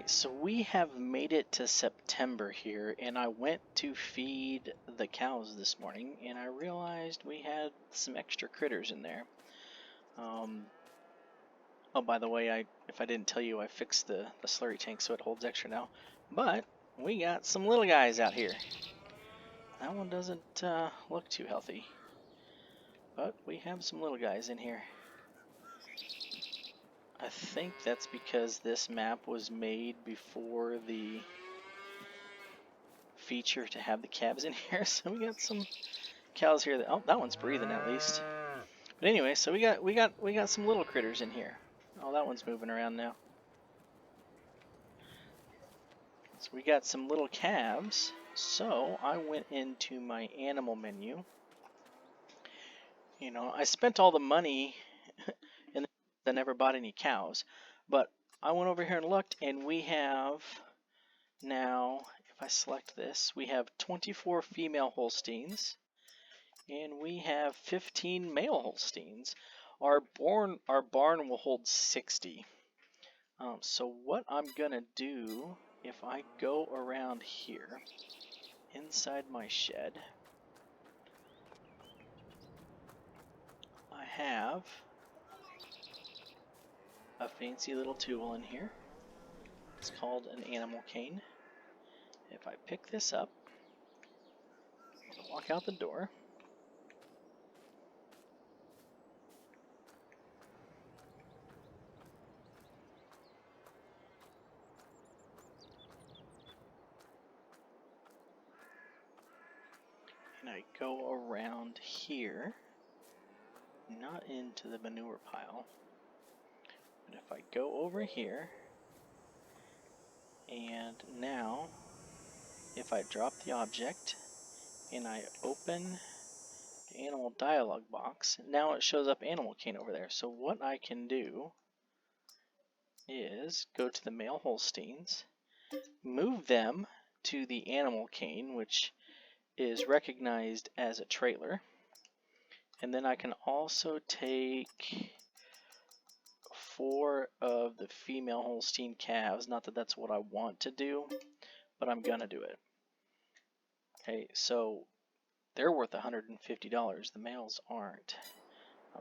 Alright, so we have made it to September here, and I went to feed the cows this morning, and I realized we had some extra critters in there. Oh, by the way, if I didn't tell you, I fixed the slurry tank so it holds extra now. But we got some little guys out here. That one doesn't look too healthy, but we have some little guys in here. I think that's because this map was made before the feature to have the calves in here, so we got some cows here. Oh, that one's breathing at least. But anyway, so we got some little critters in here. Oh, that one's moving around now. So we got some little calves. So I went into my animal menu. You know, I spent all the money and I never bought any cows, but I went over here and looked, and we have now, if I select this, we have 24 female Holsteins, and we have 15 male Holsteins. Our barn will hold 60. So what I'm gonna do, if I go around here, inside my shed, I have a fancy little tool in here. It's called an animal cane. If I pick this up, walk out the door, and I go around here, not into the manure pile, but if I go over here, and now if I drop the object and I open the animal dialog box, now it shows up animal cane over there. So what I can do is go to the male Holsteins, move them to the animal cane, which is recognized as a trailer, and then I can also take 4 of the female Holstein calves. Not that that's what I want to do, but I'm gonna do it. Okay, so they're worth $150. The males aren't.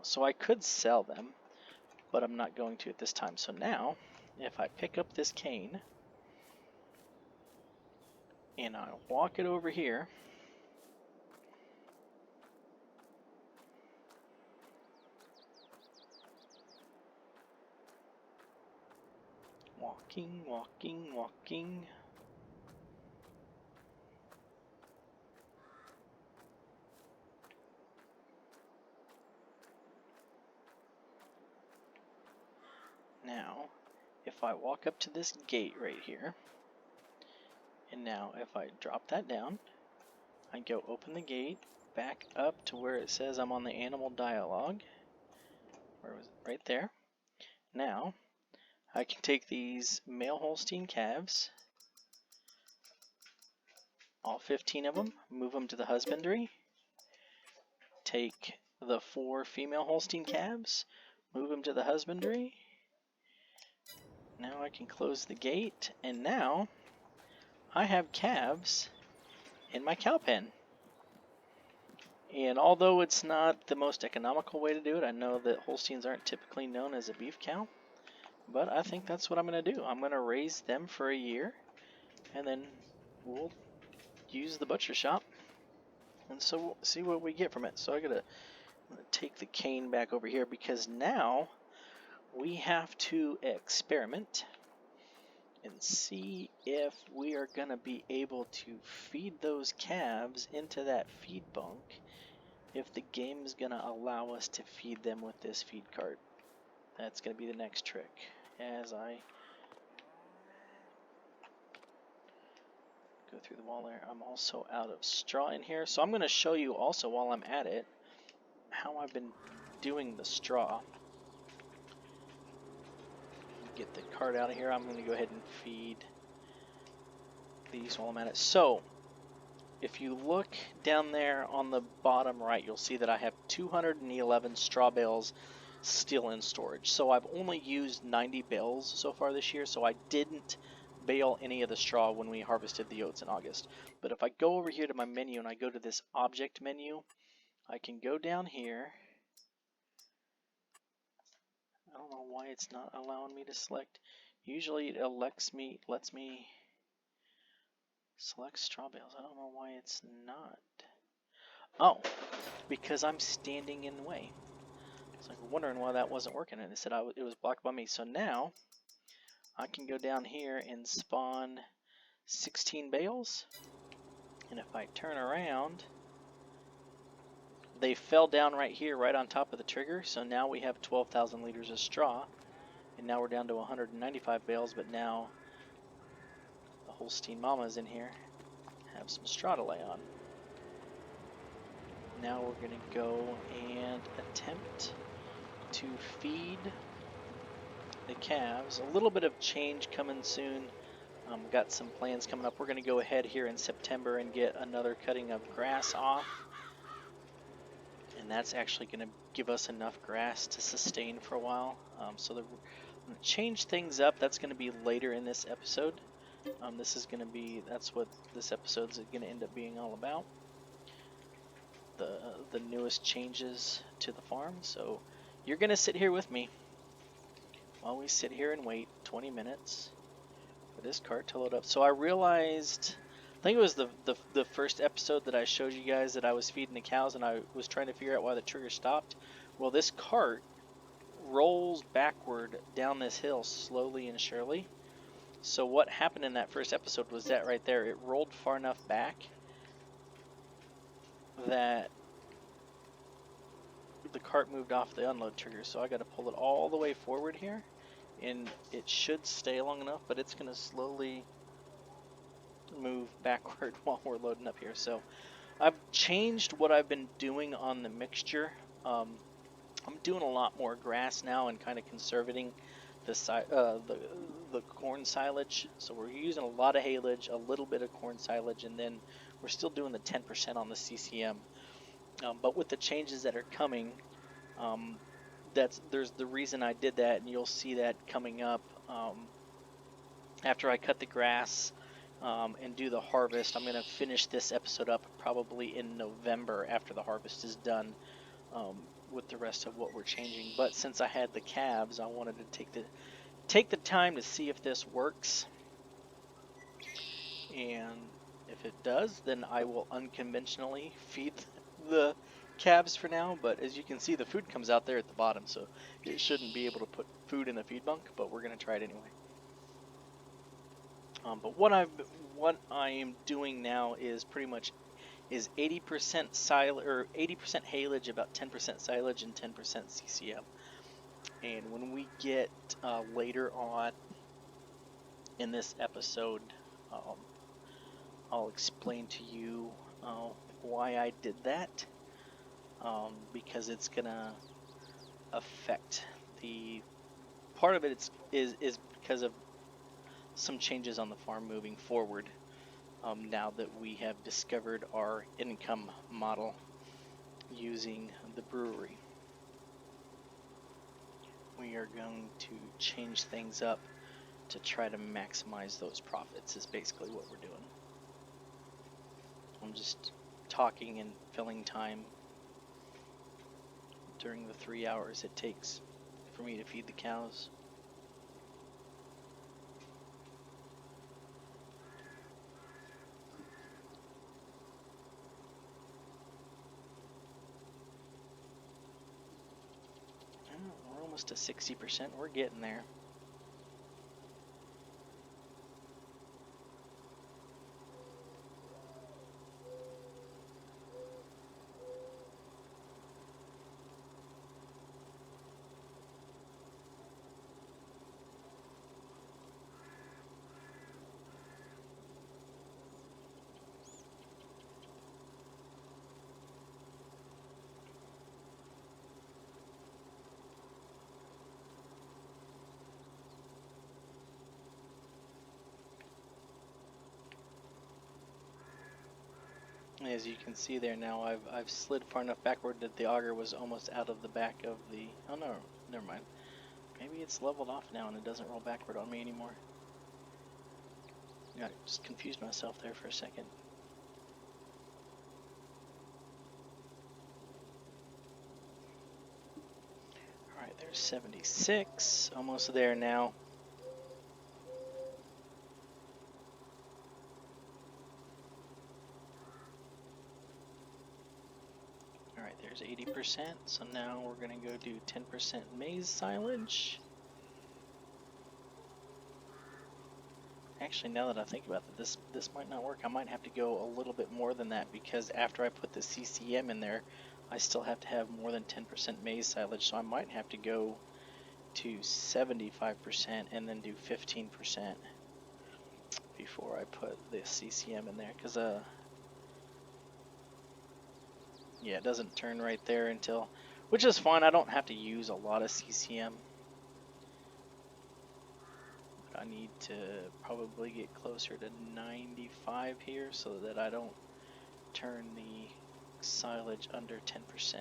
So I could sell them, but I'm not going to at this time. So now, if I pick up this cane and I walk it over here, walking, walking, walking. Now, if I walk up to this gate right here, and now if I drop that down, I go open the gate, back up to where it says I'm on the animal dialog. Where was it? Right there. Now, I can take these male Holstein calves, all 15 of them, move them to the husbandry, take the 4 female Holstein calves, move them to the husbandry. Now I can close the gate, and now I have calves in my cow pen. And although it's not the most economical way to do it, I know that Holsteins aren't typically known as a beef cow, but I think that's what I'm going to do. I'm going to raise them for a year, and then we'll use the butcher shop, and so we'll see what we get from it. So I'm gonna take the cane back over here, because now we have to experiment and see if we are going to be able to feed those calves into that feed bunk, if the game is going to allow us to feed them with this feed cart. That's going to be the next trick. As I go through the wall there, I'm also out of straw in here, so I'm going to show you also while I'm at it how I've been doing the straw. Get the cart out of here. I'm going to go ahead and feed these while I'm at it. So if you look down there on the bottom right, you'll see that I have 211 straw bales still in storage. So I've only used 90 bales so far this year, so I didn't bale any of the straw when we harvested the oats in August. But if I go over here to my menu and I go to this object menu, I can go down here. I don't know why it's not allowing me to select. Usually it lets me select straw bales. I don't know why it's not. Oh, because I'm standing in the way. So I'm wondering why that wasn't working, and it said it was blocked by me. So now I can go down here and spawn 16 bales, and if I turn around, they fell down right here, right on top of the trigger. So now we have 12,000 liters of straw, and now we're down to 195 bales. But now the Holstein mamas in here have some straw to lay on. Now we're gonna go and attempt to feed the calves. A little bit of change coming soon. Got some plans coming up. We're going to go ahead here in September and get another cutting of grass off. And that's actually going to give us enough grass to sustain for a while. So I'm going to change things up. That's going to be later in this episode. That's what this episode's going to end up being all about. The newest changes to the farm. So you're going to sit here with me while we sit here and wait 20 minutes for this cart to load up. So I realized, I think it was the first episode that I showed you guys that I was feeding the cows and I was trying to figure out why the trigger stopped. Well, this cart rolls backward down this hill slowly and surely. So what happened in that first episode was that right there, it rolled far enough back that the cart moved off the unload trigger. So I got to pull it all the way forward here, and it should stay long enough, but it's going to slowly move backward while we're loading up here. So I've changed what I've been doing on the mixture. I'm doing a lot more grass now and kind of conserving the corn silage. So we're using a lot of haylage, a little bit of corn silage, and then we're still doing the 10% on the CCM. But with the changes that are coming, there's the reason I did that, and you'll see that coming up after I cut the grass and do the harvest. I'm going to finish this episode up probably in November after the harvest is done with the rest of what we're changing. But since I had the calves, I wanted to take the time to see if this works. And if it does, then I will unconventionally feed the calves for now. But as you can see, the food comes out there at the bottom, so it shouldn't be able to put food in the feed bunk, but we're going to try it anyway. But what I am doing now is pretty much 80% silage or 80% haylage, about 10% silage, and 10% CCM. And when we get later on in this episode, I'll explain to you why I did that, because it's gonna affect the part of it is because of some changes on the farm moving forward. Now that we have discovered our income model using the brewery, we are going to change things up to try to maximize those profits is basically what we're doing. I'm just talking and filling time during the 3 hours it takes for me to feed the cows. We're almost to 60%. We're getting there. As you can see there now, I've slid far enough backward that the auger was almost out of the back of the... Oh no, never mind. Maybe it's leveled off now and it doesn't roll backward on me anymore. I just confused myself there for a second. Alright, there's 76. Almost there now. Alright, there's 80%. So now we're going to go do 10% maize silage. Actually, now that I think about it, this might not work. I might have to go a little bit more than that, because after I put the CCM in there, I still have to have more than 10% maize silage. So I might have to go to 75% and then do 15% before I put the CCM in there, because yeah, it doesn't turn right there until, which is fine. I don't have to use a lot of CCM. I need to probably get closer to 95 here so that I don't turn the silage under 10%.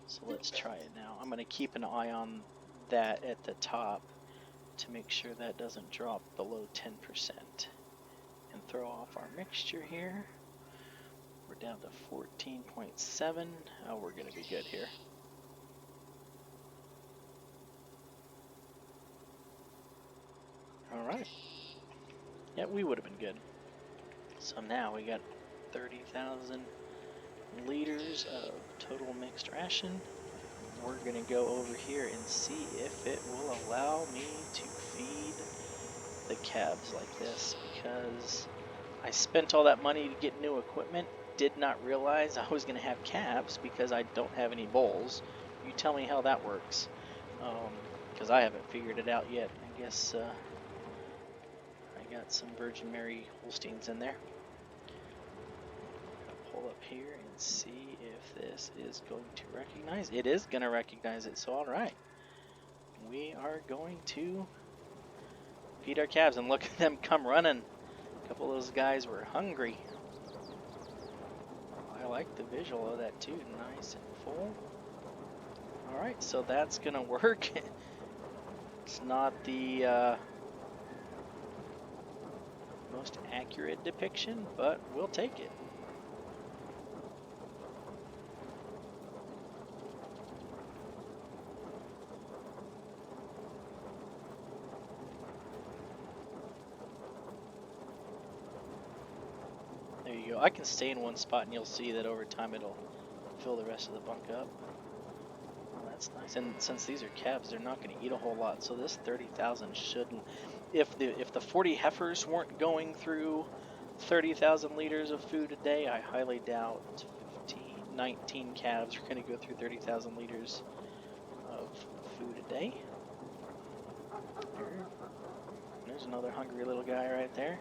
So let's try it now. I'm going to keep an eye on that at the top to make sure that doesn't drop below 10%. And throw off our mixture here. We're down to 14.7. Oh, we're going to be good here. Alright. Yeah, we would have been good. So now we got 30,000 liters of total mixed ration. We're going to go over here and see if it will allow me to feed the calves like this, because I spent all that money to get new equipment, did not realize I was going to have calves because I don't have any bulls. You tell me how that works, because I haven't figured it out yet. I guess I got some Virgin Mary Holsteins in there. I'll pull up here and see if this is going to recognize. It is going to recognize it, so alright. We are going to feed our calves, and look at them come running. A couple of those guys were hungry. I like the visual of that too, nice and full. Alright, so that's gonna work. It's not the most accurate depiction, but we'll take it. There you go. I can stay in one spot and you'll see that over time it'll fill the rest of the bunk up. Well, that's nice. And since these are calves, they're not going to eat a whole lot, so this 30,000 shouldn't. If the 40 heifers weren't going through 30,000 liters of food a day, I highly doubt 19 calves are going to go through 30,000 liters of food a day. There's another hungry little guy right there.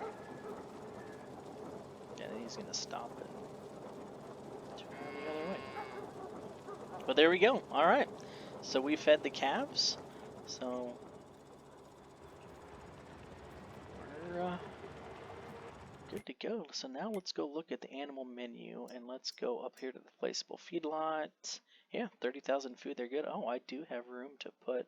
And he's going to stop and turn the other way. But there we go. All right. So we fed the calves. So we're good to go. So now let's go look at the animal menu, and let's go up here to the placeable feedlot. Yeah, 30,000 food, they're good. Oh, I do have room to put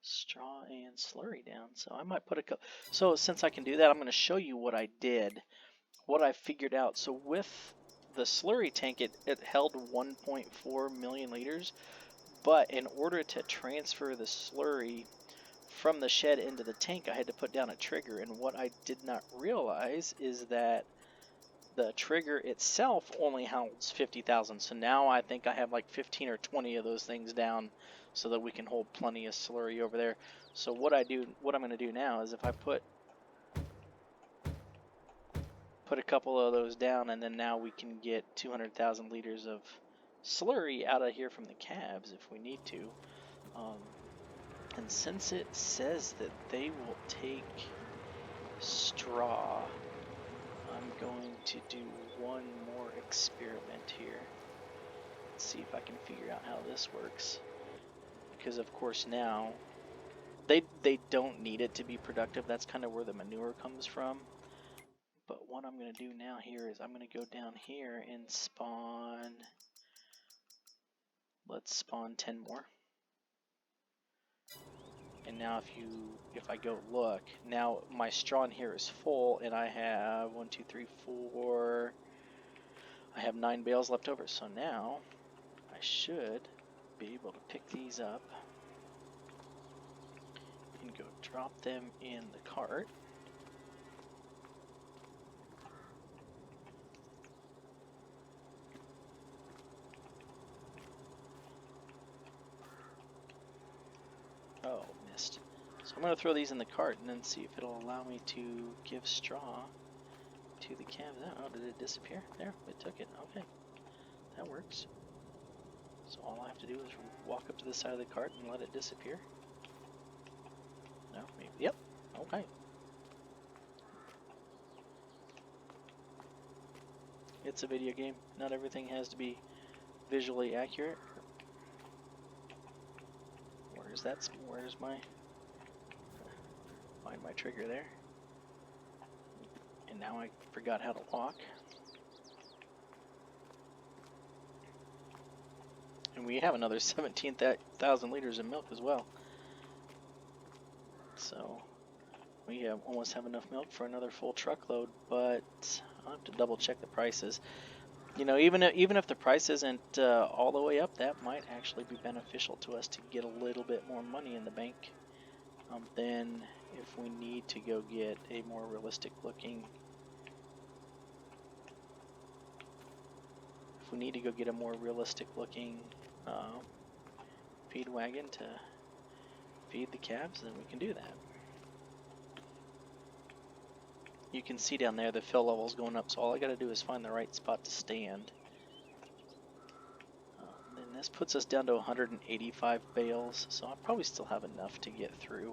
straw and slurry down, so I might put a couple. So since I can do that, I'm going to show you what I did, what I figured out. So with the slurry tank, it held 1.4 million liters, but in order to transfer the slurry from the shed into the tank, I had to put down a trigger, and what I did not realize is that the trigger itself only holds 50,000. So now I think I have like 15 or 20 of those things down so that we can hold plenty of slurry over there. So what I'm going to do now is if I put a couple of those down, and then now we can get 200,000 liters of slurry out of here from the calves if we need to. And since it says that they will take straw, I'm going to do one more experiment here. Let's see if I can figure out how this works. Because of course now, they don't need it to be productive. That's kind of where the manure comes from. But what I'm going to do now here is I'm going to go down here and spawn, let's spawn 10 more. And now if I go look, now my straw in here is full, and I have 1, 2, 3, 4. I have 9 bales left over. So now I should be able to pick these up and go drop them in the cart. Oh, missed. So I'm going to throw these in the cart and then see if it'll allow me to give straw to the calves. Oh, did it disappear? There, it took it. Okay, that works. So all I have to do is walk up to the side of the cart and let it disappear. No, maybe. Yep. Okay. It's a video game. Not everything has to be visually accurate. Where's my find my trigger there? And now I forgot how to walk. And we have another 17,000 liters of milk as well. So we almost have enough milk for another full truckload, but I'll have to double check the prices. You know, even if the price isn't all the way up, that might actually be beneficial to us to get a little bit more money in the bank. Then if we need to go get a more realistic looking, feed wagon to feed the calves, then we can do that. You can see down there the fill level's going up, so all I got to do is find the right spot to stand. Then this puts us down to 185 bales, so I'll probably still have enough to get through.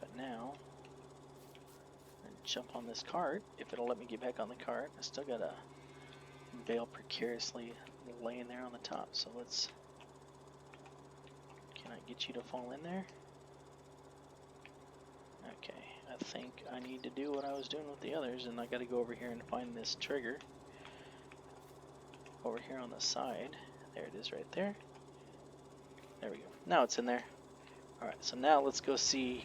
But now, I'm going to jump on this cart, if it'll let me get back on the cart. I still got a bale precariously laying there on the top, so let's... Can I get you to fall in there? Okay, I think I need to do what I was doing with the others, and I got to go over here and find this trigger. Over here on the side. There it is right there. There we go. Now it's in there. Alright, so now let's go see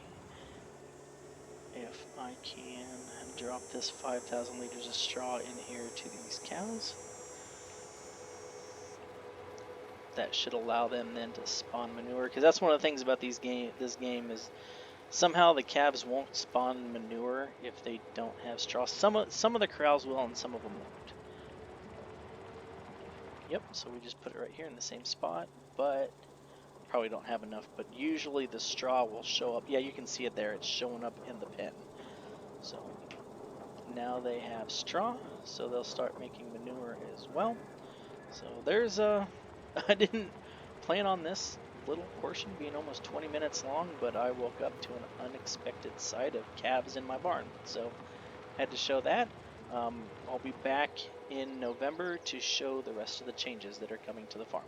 if I can drop this 5,000 liters of straw in here to these cows. That should allow them then to spawn manure, because that's one of the things about this game is somehow the calves won't spawn manure if they don't have straw. Some of the corrals will and some of them won't. Yep, so we just put it right here in the same spot, but probably don't have enough, but usually the straw will show up. Yeah, you can see it there, it's showing up in the pen. So now they have straw, so they'll start making manure as well. So there's I didn't plan on this little portion being almost 20 minutes long, but I woke up to an unexpected sight of calves in my barn, so had to show that. I'll be back in November to show the rest of the changes that are coming to the farm.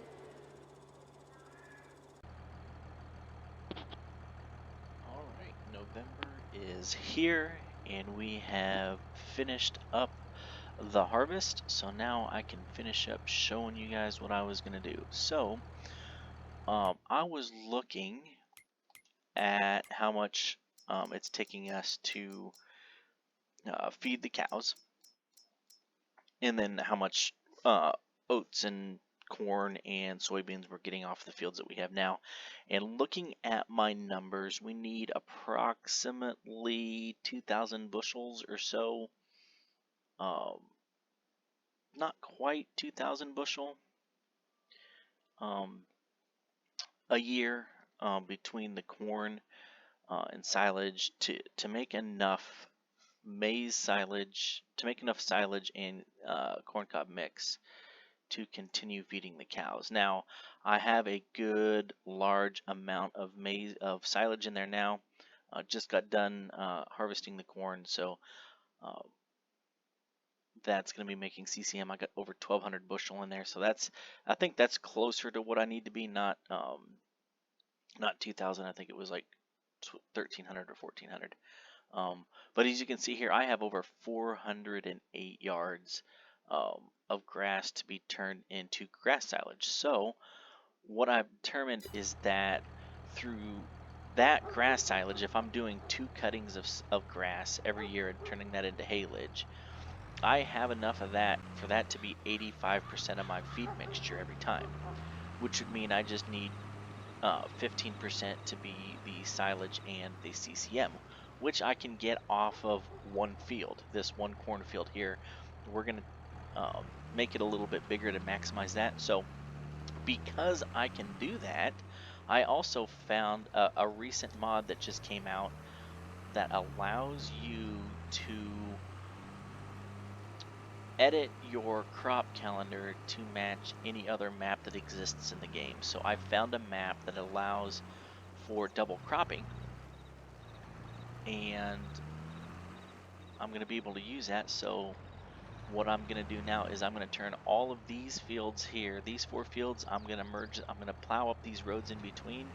Alright, November is here and we have finished up the harvest, so now I can finish up showing you guys what I was going to do. So I was looking at how much it's taking us to feed the cows, and then how much oats and corn and soybeans we're getting off the fields that we have now. And looking at my numbers, we need approximately 2,000 bushels or so. Not quite 2,000 bushel a year between the corn and silage to make enough maize silage, to make enough silage and corncob mix to continue feeding the cows. Now, I have a good large amount of silage in there now. Just got done harvesting the corn, so that's going to be making CCM. I got over 1,200 bushel in there, so I think that's closer to what I need to be. Not 2,000. I think it was like 1,300 or 1,400. But as you can see here, I have over 408 yards of grass to be turned into grass silage. So what I've determined is that through that grass silage, if I'm doing 2 cuttings of grass every year and turning that into haylage, I have enough of that for that to be 85% of my feed mixture every time, which would mean I just need 15% to be the silage and the CCM, which I can get off of one field, this one cornfield here. We're going to make it a little bit bigger to maximize that. So because I can do that, I also found a recent mod that just came out that allows you to edit your crop calendar to match any other map that exists in the game. So I found a map that allows for double cropping, and I'm going to be able to use that. So what I'm going to do now is I'm going to turn all of these fields here, these 4 fields, I'm going to merge, I'm going to plow up these roads in between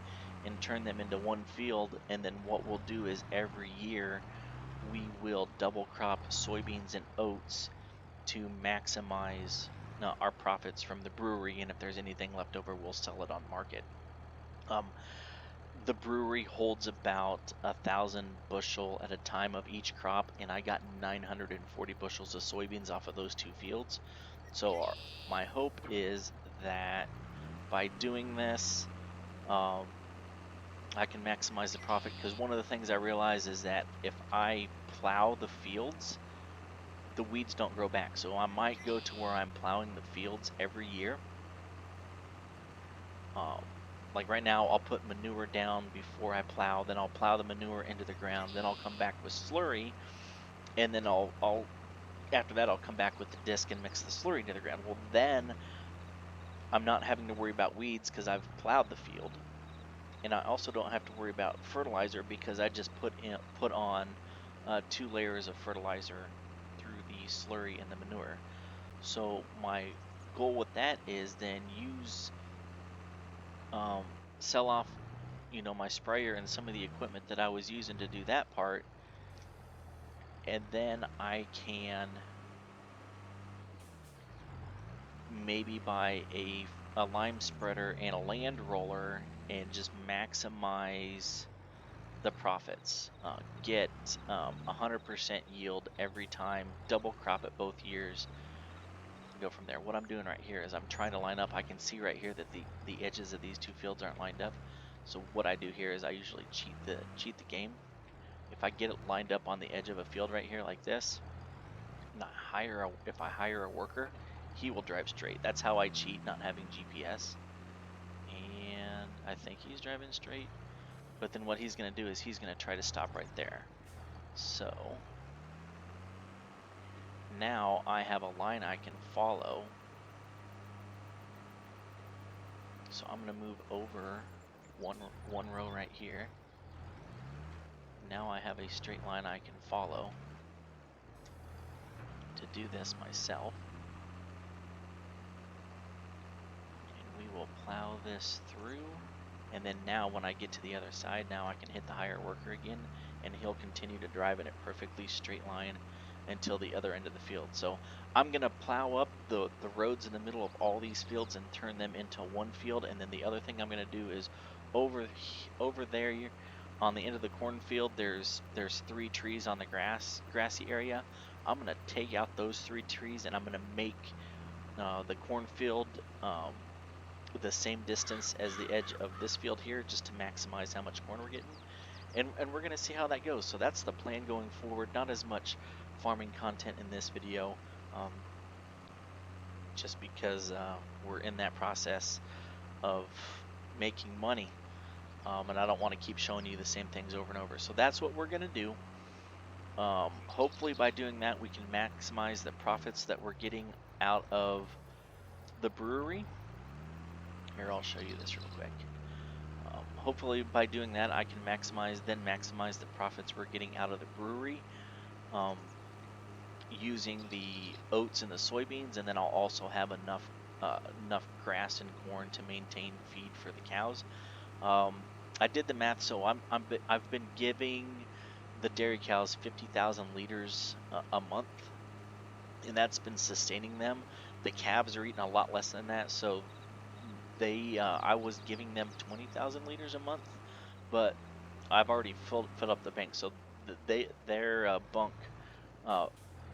and turn them into one field. And then what we'll do is every year we will double crop soybeans and oats to maximize our profits from the brewery, and if there's anything left over, we'll sell it on market. The brewery holds about 1,000 bushel at a time of each crop, and I got 940 bushels of soybeans off of those 2 fields. So my hope is that by doing this, I can maximize the profit, because one of the things I realize is that if I plow the fields, the weeds don't grow back. So I might go to where I'm plowing the fields every year. Like right now, I'll put manure down before I plow, then I'll plow the manure into the ground, then I'll come back with slurry, and then after that I'll come back with the disc and mix the slurry into the ground. Well, then I'm not having to worry about weeds because I've plowed the field, and I also don't have to worry about fertilizer because I just put on 2 layers of fertilizer through the slurry and the manure. So my goal with that is then sell off, my sprayer and some of the equipment that I was using to do that part, and then I can maybe buy a lime spreader and a land roller and just maximize the profits. Get 100% yield every time, double crop it both years, and go from there. What I'm doing right here is I'm trying to line up. I can see right here that the edges of these 2 fields aren't lined up. So what I do here is I usually cheat the game. If I get it lined up on the edge of a field right here like this, and if I hire a worker, he will drive straight. That's how I cheat, not having GPS. And I think he's driving straight. But then what he's going to do is he's going to try to stop right there. So now I have a line I can follow. So I'm going to move over one row right here. Now I have a straight line I can follow to do this myself. And we will plow this through. And then now when I get to the other side, now I can hit the hire worker again, and he'll continue to drive in a perfectly straight line until the other end of the field. So I'm going to plow up the roads in the middle of all these fields and turn them into one field. And then the other thing I'm going to do is over there on the end of the cornfield, there's 3 trees on the grassy area. I'm going to take out those 3 trees, and I'm going to make the cornfield the same distance as the edge of this field here, just to maximize how much corn we're getting. And we're going to see how that goes. So that's the plan going forward. Not as much farming content in this video, just because we're in that process of making money, and I don't want to keep showing you the same things over and over. So that's what we're going to do. Hopefully by doing that, we can maximize the profits that we're getting out of the brewery. Here, I'll show you this real quick. Hopefully by doing that, I can maximize the profits we're getting out of the brewery, using the oats and the soybeans, and then I'll also have enough grass and corn to maintain feed for the cows. I did the math, so I've been giving the dairy cows 50,000 liters a month, and that's been sustaining them. The calves are eating a lot less than that, so I was giving them 20,000 liters a month, but I've already filled up the bank, so their bunk uh,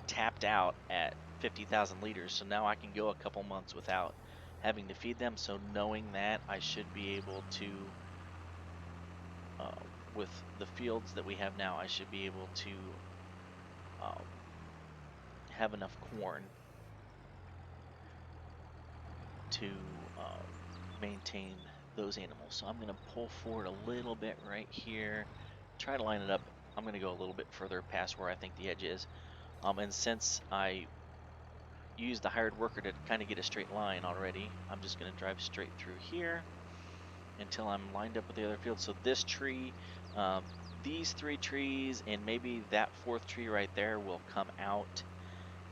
tapped out at 50,000 liters. So now I can go a couple months without having to feed them. So knowing that, I should be able to, with the fields that we have now, I should be able to um, have enough corn to maintain those animals. So I'm going to pull forward a little bit right here, try to line it up. I'm going to go a little bit further past where I think the edge is. And since I used the hired worker to kind of get a straight line already, I'm just going to drive straight through here until I'm lined up with the other field. So this tree, these 3 trees, and maybe that 4th tree right there will come out,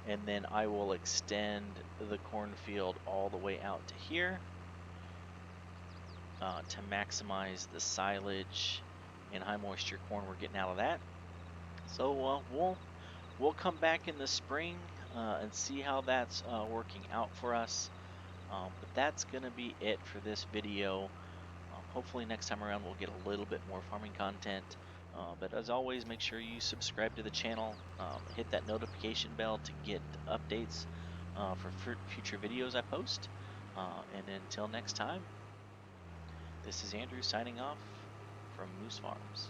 and then I will extend the cornfield all the way out to here to maximize the silage and high moisture corn we're getting out of that. So we'll come back in the spring and see how that's working out for us. But that's going to be it for this video. Hopefully next time around we'll get a little bit more farming content. But as always, make sure you subscribe to the channel, hit that notification bell to get updates for future videos I post. And until next time, this is Andrew signing off from Moose Farms.